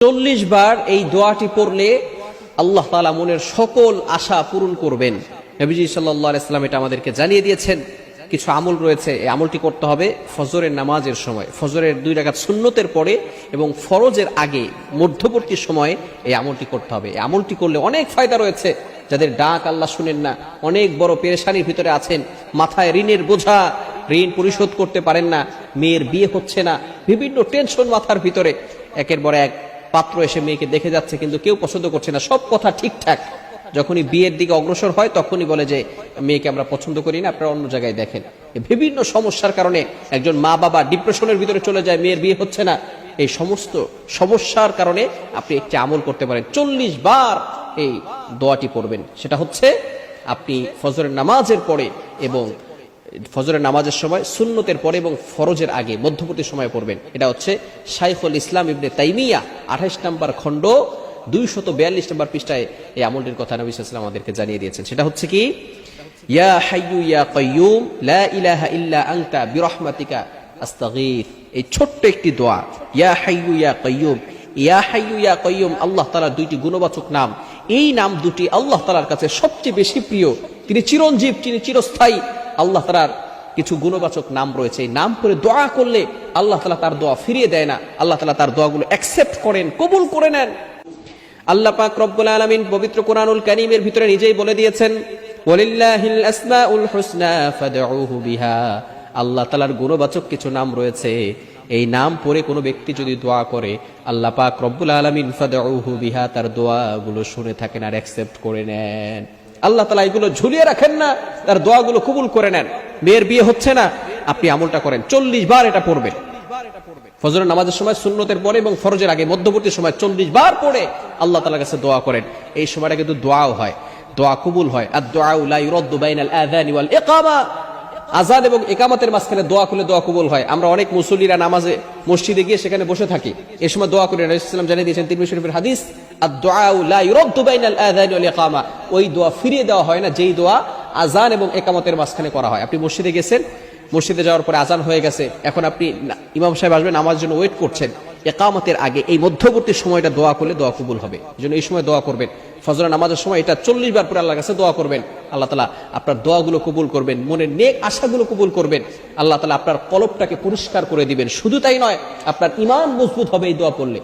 40 বার এই দোয়াটি পড়লে আল্লাহ তাআলা মনের সকল আশা পূরণ করবেন। নবীজি সাল্লাল্লাহু আলাইহি ওয়াসাল্লাম এটা আমাদেরকে জানিয়ে দিয়েছেন। কিছু আমল রয়েছে, এই আমলটি করতে হবে ফজরের নামাজের সময়, ফজরের 2 রাকাত সুন্নতের পরে এবং ফরজের আগে মধ্যবর্তী সময়ে এই আমলটি করতে হবে। এই আমলটি করলে অনেক ফায়দা রয়েছে। যাদের ডাক আল্লাহ শুনেন না, অনেক বড় পেরেশানির ভিতরে আছেন, মাথায় ঋণের বোঝা, ঋণ পরিশোধ করতে পারেন না, মেয়ের বিয়ে হচ্ছে না, বিভিন্ন টেনশন মাথার ভিতরে, একের পর এক পাত্র এসে মেয়েকে দেখে যাচ্ছে কিন্তু কেউ পছন্দ করছে না, সব কথা ঠিকঠাক, যখনই বিয়ের দিকে অগ্রসর হয় তখনই বলে যে মেয়েকে আমরা পছন্দ করি না, আপনারা অন্য জায়গায় দেখেন। বিভিন্ন সমস্যার কারণে একজন মা বাবা ডিপ্রেশনের ভিতরে চলে যায়, মেয়ের বিয়ে হচ্ছে না। এই সমস্ত সমস্যার কারণে আপনি একটি আমল করতে পারেন, 40 বার এই দোয়াটি পড়বেন। সেটা হচ্ছে আপনি ফজরের নামাজের পরে এবং ফজরের নামাজের সময়, সুন্নতের পরে এবং ফরজের আগে মধ্যবর্তী সময় পড়বেন। এটা হচ্ছে শাইখুল ইসলাম ইবনে তাইমিয়া 28 নম্বর খণ্ড 242 নম্বর পৃষ্ঠায় এই আমলটির কথা নবী সাল্লাল্লাহু আলাইহি ওয়াসাল্লাম আমাদেরকে জানিয়ে দিয়েছেন। সেটা হচ্ছে কি, ইয়া হাইয়ু ইয়া কাইয়ুম লা ইলাহা ইল্লা আনতা বিরহমাতিকা আস্তাগীথ। এই ছোট্ট একটি দোয়া, ইয়া হাইয়ু ইয়া কাইয়ুম। ইয়া হাইয়ু ইয়া কাইয়ুম আল্লাহ তাআলার দুইটি গুণবাচক নাম। এই নাম দুটি আল্লাহ তাআলার কাছে সবচেয়ে বেশি প্রিয়। তিনি চিরঞ্জীব, তিনি চিরস্থায়ী। আল্লাহ তাআলার কিছু গুণবাচক নাম রয়েছে, এই নাম করে দোয়া করলে আল্লাহ তাআলা তার দোয়া ফিরিয়ে দেয় না, আল্লাহ তাআলা তার দোয়াগুলো অ্যাকসেপ্ট করেন, কবুল করে নেন। আল্লাহ পাক রব্বুল আলামিন পবিত্র কোরআনুল কারীমের ভিতরে নিজেই বলে দিয়েছেন, ওয়ালিল্লাহিল আসমাউল হুসনা ফাদউহু বিহা। আল্লাহ তাআলার গুণবাচক কিছু নাম রয়েছে, এই নাম পড়ে কোনো ব্যক্তি যদি দোয়া করে আল্লাহ পাক রব্বুল আলামিন ফাদউহু বিহা, তার দোয়াগুলো শুনে থাকেন আর অ্যাকসেপ্ট করে নেন। আল্লাহ তাআলা এগুলো ঝুলিয়ে রাখেন না, তার দোয়াগুলো কবুল করে নেন। মেয়ের বিয়ে হচ্ছে না, আপনি আমলটা করেন, 40 বার এটা পড়বেন। ফজরের নামাজের সময়, সুন্নতের পরে এবং ফরজের আগে মধ্যবর্তী সময় 40 বার পড়ে আল্লাহ তাআলার কাছে দোয়া করেন। এই সময়টা কিন্তু দোয়াও হয়, দোয়া কবুল হয়। আদ-দুআউ লা ইউরাদ্দু বাইনাল আযানি ওয়াল ইকামা। আযান এবং ইকামতের মাঝখানে দোয়া করলে দোয়া কবুল হয়। আমরা অনেক মুসল্লিরা নামাজে মসজিদে গিয়ে সেখানে বসে থাকি, এই সময় দোয়া করি। রাসূলুল্লাহ সাল্লাল্লাহু আলাইহি ওয়াসাল্লাম জানিয়ে দিয়েছেন তিরমিজি শরীফের হাদিস, আদ-দুআউ লা ইউরাদ্দু বাইনাল আযানি ওয়াল ইকামা। ওই দোয়া ফিরিয়ে দেওয়া হয় না যেই দোয়া আযান এবং ইকামতের মাঝখানে করা হয়। আপনি মসজিদে গেছেন, মসজিদে যাওয়ার পরে আজান হয়ে গেছে, এখন আপনি ইমাম সাহেব আসবেন নামাজের জন্য ওয়েট করছেন, ইকামতের আগে এই মধ্যবর্তী সময়টা দোয়া করলে দোয়া কবুল হবে। এজন্য এই সময় দোয়া করবেন। ফজরের নামাজের সময় এটা 40 বার পরে আল্লাহর কাছে দোয়া করবেন, আল্লাহ তাআলা আপনার দোয়াগুলো কবুল করবেন, মনের নেক আশাগুলো কবুল করবেন। আল্লাহ তাআলা আপনার কলবটাকে পরিষ্কার করে দিবেন। শুধু তাই নয়, আপনার ঈমান মজবুত হবে এই দোয়া পড়লে।